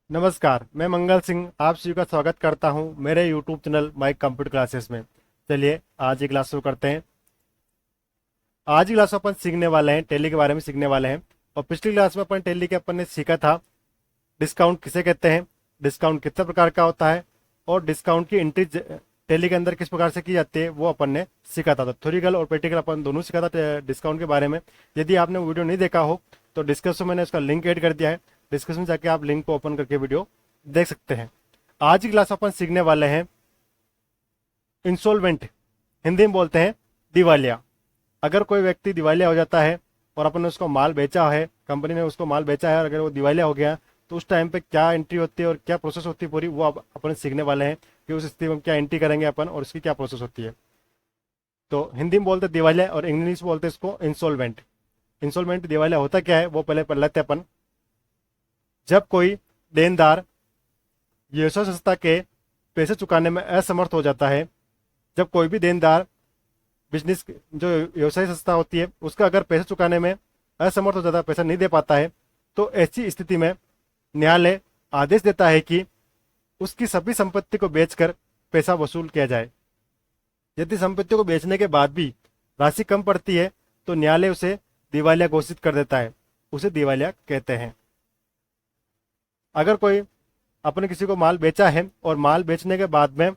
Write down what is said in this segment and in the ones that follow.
नमस्कार, मैं मंगल सिंह आप सभी का स्वागत करता हूं मेरे YouTube channel my computer classes में। चलिए आज की क्लास शुरू करते हैं। आज की क्लास में अपन सीखने वाले हैं टैली के बारे में सीखने वाले हैं। और पिछली क्लास में अपन टैली के अपन ने सीखा था डिस्काउंट किसे कहते हैं, डिस्काउंट कितने प्रकार का होता है और डिस्काउंट की एंट्री टैली के अंदर किस प्रकार से की जाती है वो अपन ने सीखा था। तो थ्योरिकल और प्रैक्टिकल अपन दोनों सीखा था डिस्काउंट के बारे में। यदि आपने वीडियो नहीं देखा हो तो डिस्क्रिप्शन में मैंने उसका लिंक ऐड कर दिया है, डिस्क्रिप्शन में जाके आप लिंक को ओपन करके वीडियो देख सकते हैं। आज की क्लास अपन सीखने वाले हैं इंसॉल्वेंट, हिंदी में बोलते हैं दिवालिया। अगर कोई व्यक्ति दिवालिया हो जाता है और अपन ने उसको माल बेचा है, कंपनी ने उसको माल बेचा है और अगर वो दिवालिया हो गया तो उस टाइम पे क्या एंट्री होती है और क्या प्रोसेस होती है पूरी, वो अपन सीखने वाले हैं कि उस स्थिति में क्या एंट्री करेंगे अपन और उसकी क्या प्रोसेस होती है। तो हिंदी में बोलते हैं दिवालिया और इंग्लिश में बोलते हैं इसको इंसॉल्वेंट। इंसॉल्वेंट दिवालिया होता क्या है वो पहले पढ़ लेते हैं अपन। जब कोई देनदार व्यवसाय संस्था के पैसे चुकाने में असमर्थ हो जाता है, जब कोई भी देनदार बिजनेस जो व्यवसाय संस्था होती है उसका अगर पैसे चुकाने में असमर्थ हो जाता है, पैसा नहीं दे पाता है, तो ऐसी स्थिति में न्यायालय आदेश देता है कि उसकी सभी संपत्ति को बेचकर पैसा वसूल किया जाए। यदि संपत्ति को बेचने के बाद भी राशि कम पड़ती है तो न्यायालय उसे दिवालिया घोषित कर देता है, उसे दिवालिया कहते हैं। अगर कोई अपने किसी को माल बेचा है और माल बेचने के बाद में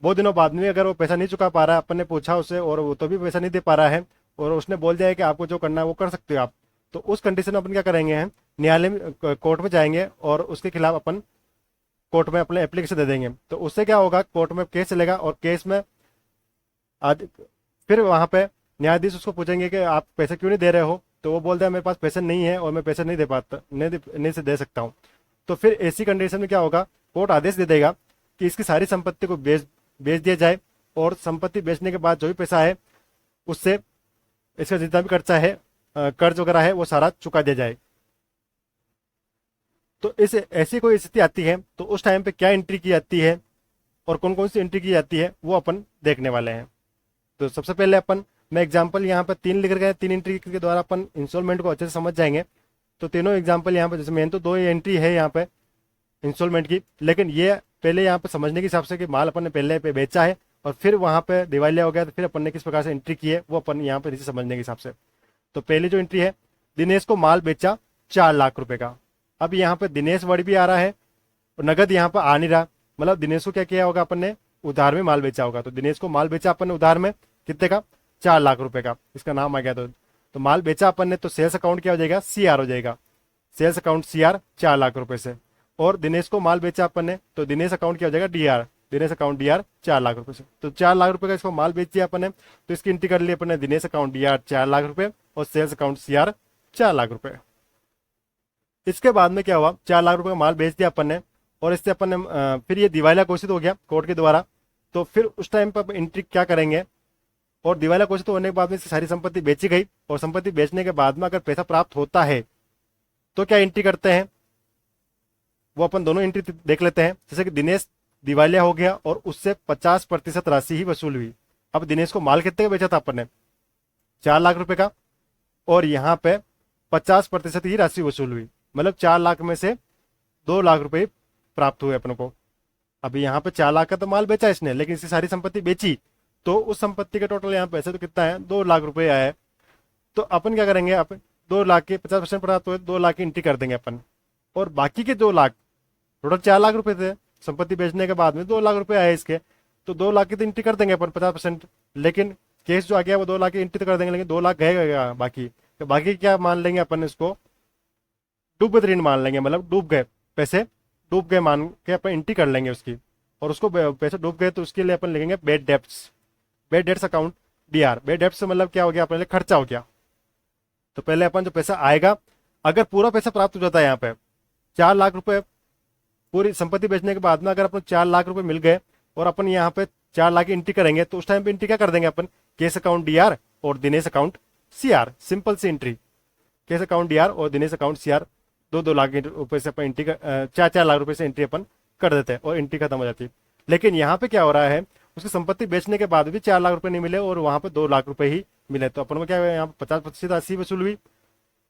बहुत दिनों बाद में अगर वो पैसा नहीं चुका पा रहा है, अपन ने पूछा उसे और वो तो भी पैसा नहीं दे पा रहा है और उसने बोल दिया है कि आपको जो करना है वो कर सकते हो आप, तो उस कंडीशन में अपन क्या करेंगे हैं, न्यायालय में कोर्ट में जाएंगे और उसके खिलाफ अपन कोर्ट में अपने एप्लीकेशन दे देंगे। तो उससे क्या होगा, कोर्ट में केस चलेगा और केस में आज फिर वहां पे न्यायाधीश उसको पूछेंगे कि आप पैसे क्यों नहीं दे रहे हो, तो वो बोलता है मेरे पास पैसे नहीं है और मैं पैसे नहीं दे पाता, नहीं से दे सकता हूँ। तो फिर ऐसी कंडीशन में क्या होगा, कोर्ट आदेश दे देगा कि इसकी सारी संपत्ति को बेच दिया जाए और संपत्ति बेचने के बाद जो भी पैसा है उससे इसका जितना भी खर्चा है, कर्ज वगैरह है, वो सारा चुका दिया जाए। तो इस ऐसी कोई स्थिति आती है तो उस टाइम पे क्या एंट्री की जाती है और कौन कौन सी एंट्री की जाती है वो अपन देखने वाले हैं। तो सबसे पहले अपन, मैं एग्जाम्पल यहाँ पे 3 लिख गए, 3 एंट्री के द्वारा अपन इंस्टॉलमेंट को अच्छे से समझ जाएंगे। तो तीनों एग्जाम्पल यहाँ पे, जैसे मेन तो 2 एंट्री है यहाँ पे इंस्टॉलमेंट की, लेकिन ये पहले यहाँ पे समझने के हिसाब से कि माल अपन ने पहले पे बेचा है और फिर वहां पे दिवालिया हो गया तो फिर अपन ने किस प्रकार से एंट्री की है वो अपन यहाँ पे नीचे समझने के हिसाब से। तो पहली जो एंट्री है, दिनेश को माल बेचा 4 लाख रुपए का। अब यहाँ पे दिनेश वर्ड भी आ रहा है और नगद यहाँ पर आ नहीं रहा, मतलब दिनेश को क्या किया होगा अपन ने, उधार में माल बेचा होगा। तो दिनेश को माल बेचा अपन ने उधार में कितने का, 4 लाख रुपए का, इसका नाम आ गया। तो माल बेचा अपन ने तो सेल्स अकाउंट क्या हो जाएगा, CR हो जाएगा, सेल्स अकाउंट CR 4 लाख रुपए से। और दिनेश को माल बेचा अपन ने तो दिनेश अकाउंट क्या हो जाएगा, DR, Dinesh account DR 4 lakh रुपए से। तो 4 लाख रुपए का इसको माल बेच दिया अपन ने, तो इसकी एंट्री कर ली अपन ने, दिनेश अकाउंट DR 4 लाख रुपए और सेल्स अकाउंट CR 4 लाख रुपए। इसके बाद में क्या हुआ, 4 लाख रुपए का माल बेच दिया अपन ने और इससे अपन ने फिर ये दिवालिया घोषित हो गया कोर्ट के द्वारा। तो फिर उस टाइम पर एंट्री क्या करेंगे, और दिवालिया घोषित होने के बाद में सारी संपत्ति बेची गई और संपत्ति बेचने के बाद में अगर पैसा प्राप्त होता है तो क्या एंट्री करते हैं, वो अपन दोनों एंट्री देख लेते हैं। जैसे कि दिनेश दिवालिया हो गया और उससे 50% राशि ही वसूल हुई। अब दिनेश को माल कितने का बेचा था अपन ने, 4 लाख रुपए का, और यहाँ पे 50% ही राशि वसूल हुई, मतलब 4 लाख में से 2 लाख रुपए प्राप्त हुए अपन को। अभी यहाँ पे 4 लाख का तो माल बेचा इसने, लेकिन इसकी सारी संपत्ति बेची तो उस संपत्ति के टोटल यहाँ पैसे तो कितना है, 2 लाख रुपए आया है। तो अपन क्या करेंगे, अपन 2 लाख के 50% प्राप्त हुए, 2 लाख की एंट्री कर देंगे अपन, और बाकी के 2 लाख, टोटल 4 लाख रुपए थे, संपत्ति बेचने के बाद में 2 लाख रुपए आए इसके, तो 2 लाख की तो एंट्री कर देंगे अपन 50%। लेकिन केस जो आ गया वो 2 लाख की एंट्री तो कर देंगे, लेकिन 2 लाख गए बाकी, तो बाकी क्या मान लेंगे अपन, इसको डूब ऋण मान लेंगे, मतलब डूब गए पैसे, डूब गए मान के अपन एंट्री कर लेंगे उसकी। और उसको पैसे डूब गए तो उसके लिए अपन लिखेंगे bad debts, bad debts account DR। Bad debts मतलब क्या हो गया, अपने लिए खर्चा हो गया। तो पहले अपन जो पैसा आएगा, अगर पूरा पैसा प्राप्त हो जाता है यहाँ पे 4 लाख रुपए, पूरी संपत्ति बेचने के बाद में अगर अपन 4 लाख रुपए मिल गए और अपन यहाँ पे 4 लाख की एंट्री करेंगे, तो उस टाइम पे एंट्री क्या कर देंगे अपन, केस अकाउंट DR और दिनेश अकाउंट CR, सिंपल सी एंट्री, केस अकाउंट DR और दिनेश अकाउंट CR, 2-2 लाख रुपए से अपन एंट्री 4-4 लाख रुपए से एंट्री अपन कर देते हैं और एंट्री खत्म हो जाती है। लेकिन यहाँ पे क्या हो रहा है, उसकी संपत्ति बेचने के बाद भी 4 लाख रुपए नहीं मिले और वहां पे 2 लाख रुपए ही मिले, तो अपन को क्या, यहाँ पे 50% राशि वसूल हुई।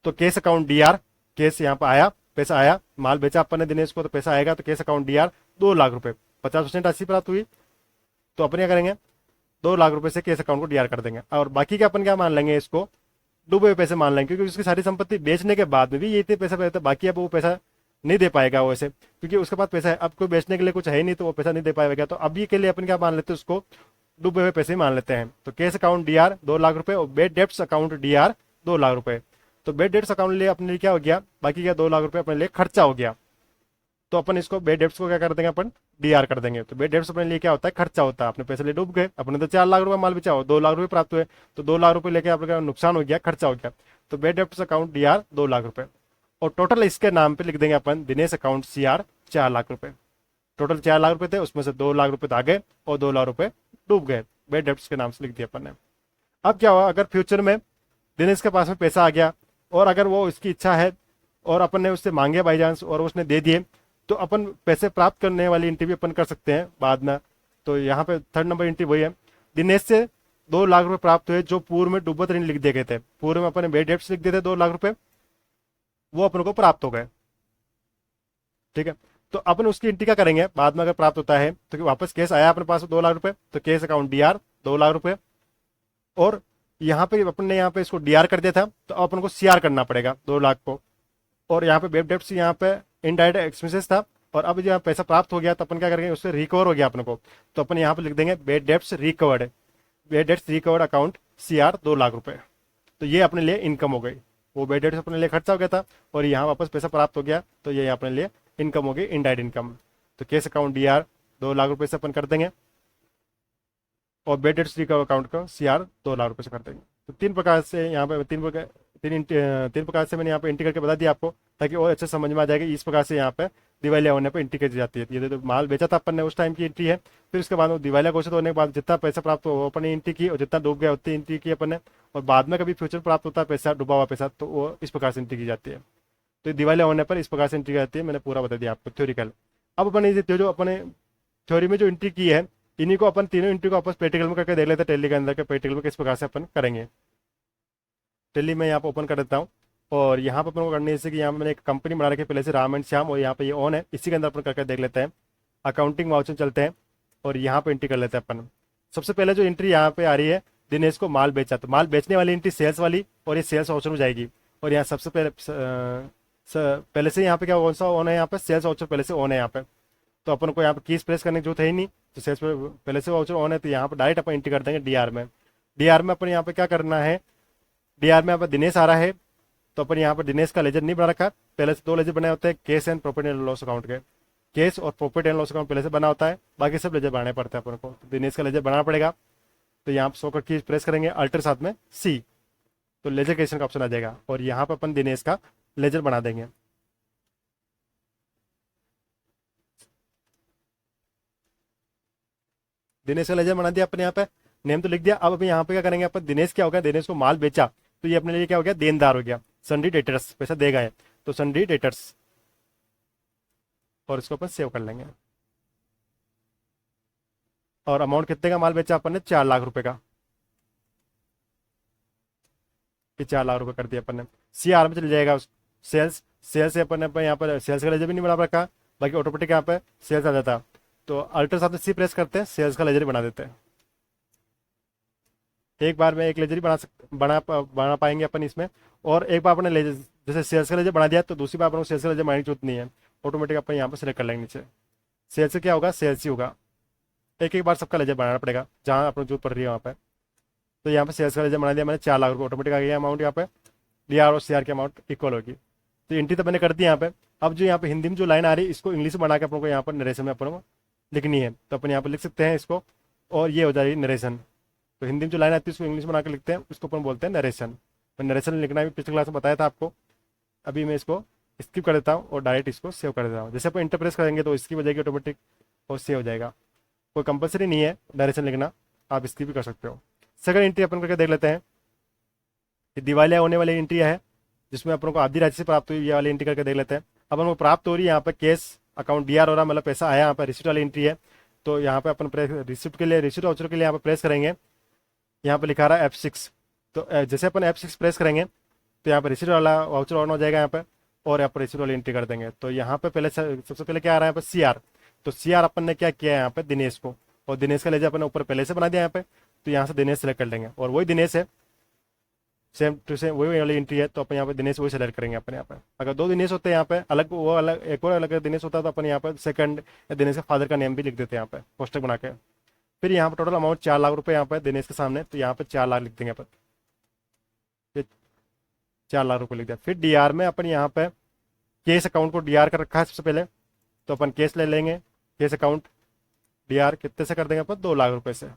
तो केस अकाउंट DR, केस यहाँ पे आया पैसा आया, माल बेचा अपन ने दिनेश को तो पैसा आएगा, तो cash account D R 2 lakh रुपए, 50% राशि प्राप्त हुई, तो अपन क्या करेंगे 2 लाख रुपए से केस अकाउंट को डी आर कर देंगे। और बाकी का अपन क्या मान लेंगे, इसको डूबे हुए पैसे मान लेंगे, क्योंकि उसकी सारी संपत्ति बेचने के बाद में भी ये इतने पैसा रहता है, बाकी अब वो पैसा नहीं दे पाएगा वो ऐसे, क्योंकि उसके पास पैसा है, अब कोई बेचने के लिए कुछ है ही नहीं, तो वो पैसा नहीं दे पाएगा। तो अभी के लिए अपन क्या मान लेते हैं, उसको डूबे हुए पैसे ही मान लेते हैं। तो cash account D R 2 lakh रुपए और bad debts account D R 2 lakh रुपए। तो बेड डेप्स अकाउंट लिए अपने लिए क्या हो गया, बाकी क्या 2 लाख रुपए अपने लिए खर्चा हो गया। तो अपन इसको बेड डेप्स को क्या कर देंगे, अपन डी आर कर देंगे। तो बेड डेप्स अपने लिए क्या होता है, खर्चा होता है, अपने पैसे लिए डूब गए, अपने तो 4 लाख रुपए माल बेचा हो, 2 लाख रुपए प्राप्त हुए, तो 2 लाख रुपए लेके आपका नुकसान हो गया, खर्चा हो गया। तो bad debts account D R 2 lakh रुपए, और टोटल इसके नाम पे लिख देंगे अपन Dinesh account C R 4 lakh रुपए। टोटल 4 लाख रुपए थे, उसमें से 2 लाख रुपए तो आ गए और 2 लाख रुपए डूब गए, बेड डेप्स के नाम से लिख दिया अपन ने। अब क्या हुआ, अगर फ्यूचर में दिनेश के पास में पैसा आ गया और अगर वो इसकी इच्छा है और अपन ने उससे मांगे बाई चांस और उसने दे दिए, तो अपन पैसे प्राप्त करने वाली एंट्री भी अपन कर सकते हैं बाद में। तो यहाँ पे 3rd नंबर एंट्री वही है, दिनेश से 2 लाख रुपए प्राप्त हुए जो पूर्व में डूबत ऋण लिख दिए गए थे, पूर्व में अपन बेड डेप्स लिख दिए थे 2 लाख रुपए, वो अपन को प्राप्त हो गए। ठीक है, तो अपन उसकी एंट्री क्या करेंगे बाद में, अगर प्राप्त होता है तो वापस केस आया अपने पास 2 लाख रुपए, तो cash account D R 2 lakh रुपए, और यहाँ पे अपन ने यहाँ पे इसको डी आर कर दिया था, तो अब अपन को सी आर करना पड़ेगा 2 लाख को। और यहाँ पे बेड डेप्स यहाँ पे इनडायरेक्ट एक्सपेंसेस था, और अब जो पैसा प्राप्त हो गया तो अपन क्या करेंगे, उससे रिकवर हो गया अपन को, तो अपन यहाँ पे लिख देंगे bad debts recovered, bad debts recovered account C R 2 lakh रुपए। तो ये अपने लिए इनकम हो गई, वो बेड डेप्स अपने लिए खर्चा हो गया था और यहाँ वापस पैसा प्राप्त हो गया, तो ये अपने लिए इनकम हो गई, इनडायरेक्ट इनकम। तो cash account D R 2 lakh रुपए से अपन कर देंगे, और बेड डेप्स रिकवर अकाउंट को सी आर 2 लाख रुपए से कर देंगे। तो 3 प्रकार से यहाँ पे तीन प्रकार से मैंने यहाँ पे एंट्री करके बता दिया आपको, ताकि और अच्छे समझ में आ जाएगा। इस प्रकार से यहाँ पे दिवालिया होने पर एंट्री की जाती है। ये तो माल बेचा था अपन ने उस टाइम की एंट्री है, फिर उसके बाद दिवालिया घोषित होने के बाद जितना पैसा प्राप्त हो अपन ने एंट्री की, और जितना डूब गया उतनी एंट्री की अपन ने, और बाद में कभी फ्यूचर प्राप्त होता है पैसा, डूबा हुआ पैसा, तो वो इस प्रकार से एंट्री की जाती है। तो दिवालिया होने पर इस प्रकार से एंट्री की जाती है, मैंने पूरा बता दिया आपको थ्योरिकल। अब अपन जो अपने थ्योरी में जो एंट्री की है, इन्हीं को अपन तीनों एंट्री को आपस प्रैक्टिकल में करके देख लेते हैं, टेली के अंदर के प्रैक्टिकल में किस प्रकार से अपन करेंगे। टेली में यहाँ पर ओपन कर देता हूँ, और यहाँ पर अपन को करने जैसे कि यहाँ पर मैंने एक कंपनी बना रखी है पहले से, राम एंड श्याम, और यहाँ पे ये ऑन है, इसी के अंदर अपन करके देख लेते हैं। अकाउंटिंग वाउचर चलते हैं और यहाँ पे एंट्री कर लेते हैं अपन। सबसे पहले जो एंट्री यहाँ पे आ रही है, दिनेश को माल बेचा, तो माल बेचने वाली एंट्री सेल्स वाली, और ये सेल्स वाउचर में जाएगी। और यहाँ सबसे पहले से यहाँ पे क्या कौन सा ऑन है, यहाँ पे सेल्स वाउचर पहले से ऑन है यहाँ पे, तो अपन को यहाँ पे कीज प्रेस करने की जरूरत है ही नहीं, तो सेल्स पे पहले से वाउचर ऑन है, तो यहाँ पे डायरेक्ट अपन एंट्री कर देंगे डीआर में। डीआर में अपन यहाँ पे क्या करना है, डीआर में अपन दिनेश आ रहा है, तो अपन यहाँ पर दिनेश का लेजर नहीं बना रखा, पहले से 2 लेजर बनाए होते हैं, case and profit and loss account के। केस और प्रॉफिट एंड लॉस अकाउंट पहले से बना होता है, बाकी सब लेजर बनाने पड़ते हैं अपन को, तो दिनेश का लेजर बनाना पड़ेगा। तो यहाँ पर 100 का कीज प्रेस करेंगे, अल्टर साथ में सी, तो लेजर क्रिएशन का ऑप्शन आ जाएगा, और यहाँ पर अपन दिनेश का लेजर बना देंगे। दिनेश का लेजर बना दिया अपन, यहाँ पे नेम तो लिख दिया। अब यहाँ पे क्या करेंगे अपन, दिनेश क्या हो गया, दिनेश को माल बेचा, तो ये अपने लिए क्या हो गया, देनदार हो गया, सन्डी डेटर्स, पैसा देगा है, तो सन्डी डेटर्स, और इसको अपन सेव कर लेंगे। और अमाउंट कितने का माल बेचा अपन ने, 4 लाख रुपए का, ये 4 लाख रुपए कर दिया अपन ने। सी आर में चल जाएगा सेल्स, सेल्स से अपन ने यहाँ पर सेल्स का लेजर भी नहीं बना रखा, बाकी ऑटोमेटिक यहाँ पे सेल्स आ जाता, तो अल्टर साथ में सी प्रेस करते हैं, सेल्स का लेजर बना देते हैं। एक बार में एक लेजर ही बना पाएंगे अपन इसमें, और एक बार अपने लेजर जैसे सेल्स का लेजर बना दिया, तो दूसरी बार अपन को सेल्स का लेजर बनाने की जरूरत नहीं है, ऑटोमेटिक अपन यहाँ पर सेलेक्ट कर लेंगे नीचे। सेल्स से क्या होगा, सेल्स ही होगा, एक एक बार सबका लेजर बनाना पड़ेगा जहाँ अपन जरूरत पड़ रही है वहाँ पे। तो यहाँ पे सेल्स का लेजर बना दिया मैंने, 4 लाख रुपये ऑटोमेटिक आ गया अमाउंट, यहाँ पे डी आर और सी आर की अमाउंट इक्वल होगी। तो एंट्री तो मैंने कर दी यहाँ पे। अब जो यहाँ पे हिंदी में जो लाइन आ रही है, इसको इंग्लिश में बना के अपन को यहाँ पर नरेशन में अपन को लिखनी है, तो अपन यहाँ पर लिख सकते हैं इसको, और ये हो जाएगी नरेशन। तो हिंदी में जो लाइन आती है उसको इंग्लिश में बना के लिखते हैं, उसको अपन बोलते हैं नरेशन। मैं नरेशन लिखना भी पिछले क्लास में बताया था आपको। अभी मैं इसको स्किप कर देता हूँ और डायरेक्ट इसको सेव कर देता हूँ। जैसे अपन इंटर प्रेस करेंगे तो इसकी हो जाएगी ऑटोमेटिक, और सेव हो जाएगा। कोई कंपलसरी नहीं है नरेशन लिखना, आप स्किप भी कर सकते हो। सेकंड एंट्री अपन करके देख लेते हैं, ये दिवालिया होने वाली एंट्री है, जिसमें अपन को आधी राशि से प्राप्त हुई, ये वाली एंट्री करके देख लेते हैं। अपन को प्राप्त हो रही है यहाँ पे केस अकाउंट डी आर हो रहा, मतलब पैसा आया, यहाँ पर रिसिप्ट वाली एंट्री है। तो यहाँ पे अपन रिसिप्ट के लिए, रिसिप्ट वाउचर के लिए यहाँ पे प्रेस करेंगे, यहाँ पे लिखा रहा है F6। तो जैसे अपन F6 प्रेस करेंगे तो यहाँ पर रिसिप्ट वाला वाउचर ऑन हो जाएगा यहाँ पे, और यहाँ पर रिसीट वाली एंट्री कर देंगे। तो यहाँ पे पहले सबसे पहले क्या आ रहा है यहाँ पे CR। तो CR अपन ने क्या किया है यहाँ पे दिनेश को, और दिनेश का लेजर अपन ने ऊपर पहले से बना दिया यहाँ पे। तो यहाँ से दिनेश सेलेक्ट कर लेंगे, और वही दिनेश है, सेम टू सेम वही वाली एंट्री है। तो अपन यहाँ पे दिनेश वही सेलेक्ट करेंगे अपन यहाँ पे। अगर दो दिनेश होते हैं यहाँ पे अलग, वो अलग एक और अलग दिनेश होता है, तो अपन यहाँ पे सेकंड या दिनेश का फादर का नेम भी लिख देते हैं यहाँ पे पोस्टर बना के। फिर यहाँ पे टोटल अमाउंट 4 लाख रुपए यहाँ पे दिनेश के सामने, तो यहाँ पे 4 लाख लिख देंगे अपन, ये 4 लाख रुपए लिख दिया। फिर DR में अपन यहाँ पे केस अकाउंट को DR कर रखा है सबसे पहले, तो अपन केस ले लेंगे। केस अकाउंट DR कितने से कर देंगे अपन, 2 लाख रुपए से।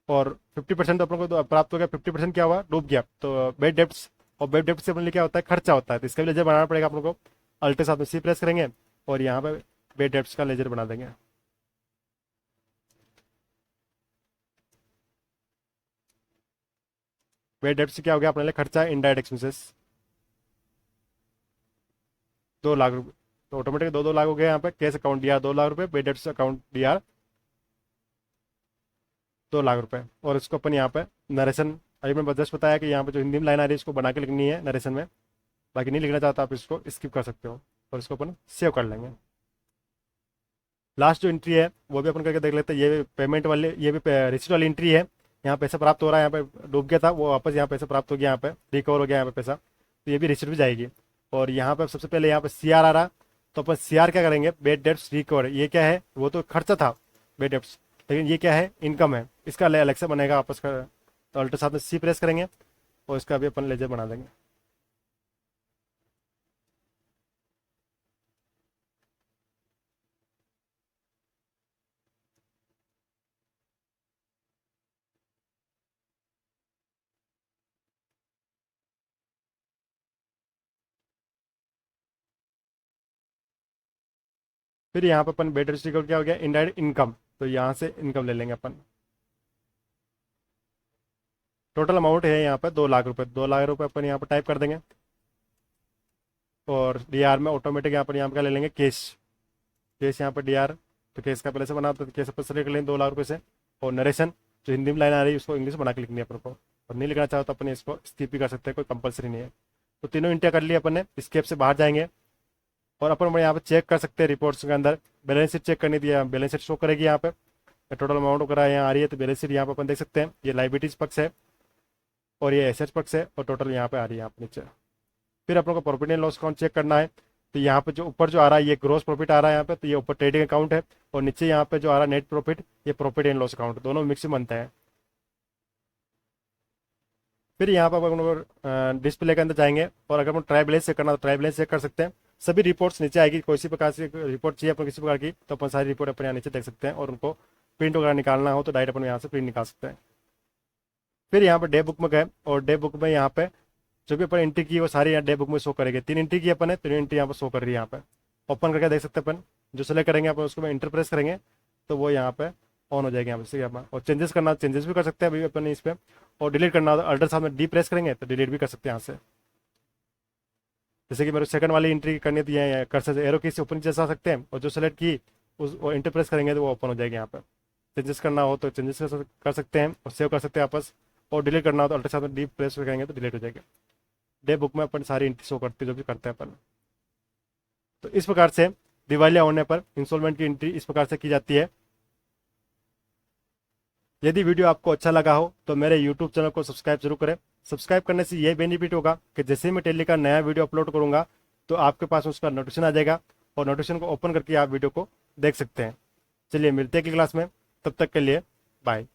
और 50% तो अपन को तो प्राप्त हो गया, 50% क्या हुआ, डूब गया। तो बेड डेप्ट, और बेड डेप्ट से अपन क्या होता है, खर्चा होता है। तो इसका भी लेजर बनाना पड़ेगा अपन को। अल्ट साथ में C प्रेस करेंगे और यहाँ पे बेड डेप्ट का लेजर बना देंगे। बेड डेप्ट से क्या हो गया अपने लिए, खर्चा इनडायरेक्ट एक्सपेंसेस 2 लाख रुपए। तो ऑटोमेटिक 2-2 लाख हो गया यहाँ पे। केस अकाउंट DR 2 लाख रुपए, बेड डेप्ट अकाउंट DR 2 लाख रुपए। और इसको अपन यहाँ पे नरेशन, अभी मैं जस्ट बताया कि यहाँ पे जो हिंदी में लाइन आ रही है इसको बना के लिखनी है नरेशन में, बाकी नहीं लिखना चाहता आप इसको स्किप कर सकते हो। और इसको अपन सेव कर लेंगे। लास्ट जो एंट्री है वो भी अपन करके देख लेते हैं। ये पेमेंट वाली, ये भी रिसीट वाली एंट्री है। यहाँ पैसा प्राप्त हो रहा है, यहाँ पे डूब गया था वो, वापस यहाँ पैसा प्राप्त हो गया, यहाँ पे रिकवर हो गया यहाँ पे पैसा। तो ये भी रिसीट भी जाएगी। और यहाँ पे सबसे पहले यहाँ पे CR आ रहा, तो अपन CR क्या करेंगे, बेड डेप्ट रिकवर। ये क्या है, वो तो खर्चा था बेड डेप्ट, लेकिन ये क्या है, इनकम है। इसका अलग से बनेगा वापस का। तो अल्टर साथ में C प्रेस करेंगे और इसका भी अपन लेजर बना देंगे। फिर यहाँ पे अपन बेड डेप्ट रिकवर क्या हो गया, इनडायरेक्ट इनकम। तो यहाँ से इनकम ले लेंगे अपन। टोटल अमाउंट है यहाँ पे 2 लाख रुपए। 2 लाख रुपए अपन यहाँ पे टाइप कर देंगे। और DR में ऑटोमेटिक यहाँ पर क्या ले लेंगे, केस। केस यहाँ पर DR, तो केस का पहले से बना, तो केस अपन सेलेक्ट कर लेंगे 2 लाख रुपए से। और नरेशन जो हिंदी में लाइन आ रही है उसको इंग्लिश में बना के लिखनी है अपन को। और नहीं लिखना चाहो तो अपन इसको स्किप भी कर सकते हैं, कोई कंपलसरी नहीं है। तो तीनों इंटर कर लिए अपन ने। स्केप से बाहर जाएंगे और अपन यहाँ पे चेक कर सकते हैं रिपोर्ट्स के अंदर। बैलेंस शीट चेक करनी थी, बैलेंस शीट शो करेगी यहाँ पे। टोटल अमाउंट वगैरह यहाँ आ रही है, तो बैलेंस शीट यहाँ पे अपन देख सकते हैं। ये लाइबिलिटीज पक्ष है और ये एसेट्स पक्ष है, और टोटल यहाँ पे आ रही है यहाँ पे नीचे। फिर अपन को profit and loss account check करना है। तो यहाँ पे जो ऊपर जो आ रहा है ये ग्रोस प्रॉफिट आ रहा है यहाँ पे, तो ये ऊपर ट्रेडिंग अकाउंट है। और नीचे यहाँ पे जो आ रहा है नेट प्रॉफिट, ये प्रॉफिट एंड लॉस अकाउंट, दोनों मिक्स में बनता है। फिर यहाँ पर अपन डिस्प्ले के अंदर जाएंगे, और अगर अपन ट्राई बैलेंस चेक करना तो ट्राई बैलेंस चेक कर सकते हैं। सभी रिपोर्ट्स नीचे आएगी। कोई सी प्रकार से रिपोर्ट चाहिए अपन किसी प्रकार की, तो अपन सारी रिपोर्ट अपन यहाँ नीचे देख सकते हैं। और उनको प्रिंट वगैरह निकालना हो तो डायरेक्ट अपन यहाँ से प्रिंट निकाल सकते हैं। फिर यहाँ पे डे बुक में गए, और डे बुक में यहाँ पे जो भी अपन एंट्री की वो सारी यहाँ डे बुक में शो करेगी। 3 एंट्री की अपन है, 3 एंट्री यहाँ पे शो कर रही है। यहाँ पे ओपन करके देख सकते हैं अपन। जो सेलेक्ट करेंगे अपन उसको इंटर प्रेस करेंगे तो वो यहाँ पे ऑन हो जाएगी यहाँ पे। यहाँ और चेंजेस करना चेंजेस भी कर सकते हैं अभी अपन इस पर। और डिलीट करना तो अल्टर साथ में D प्रेस करेंगे तो डिलीट भी कर सकते हैं यहाँ से। जैसे कि मेरे सेकंड वाली एंट्री करनी थी, कर्सर से एरो की से ऊपर नीचे जा सकते हैं, और जो सेलेक्ट की उस वो इंटर प्रेस करेंगे तो वो ओपन हो जाएगी यहाँ पर। चेंजेस करना हो तो चेंजेस कर सकते हैं और सेव कर सकते हैं आपस। और डिलीट करना हो तो अल्टर साथ में D प्रेस करेंगे तो डिलीट हो जाएगा। डे बुक में अपन सारी एंट्री शो करते जो भी करते हैं अपन। तो इस प्रकार से दिवालिया होने पर इंस्टॉलमेंट की एंट्री इस प्रकार से की जाती है। यदि वीडियो आपको अच्छा लगा हो तो मेरे YouTube चैनल को सब्सक्राइब जरूर करें। सब्सक्राइब करने से यह बेनिफिट होगा कि जैसे ही मैं टेली का नया वीडियो अपलोड करूंगा तो आपके पास उसका नोटिफिकेशन आ जाएगा, और नोटिफिकेशन को ओपन करके आप वीडियो को देख सकते हैं। चलिए मिलते हैं अगली क्लास में, तब तक के लिए बाय।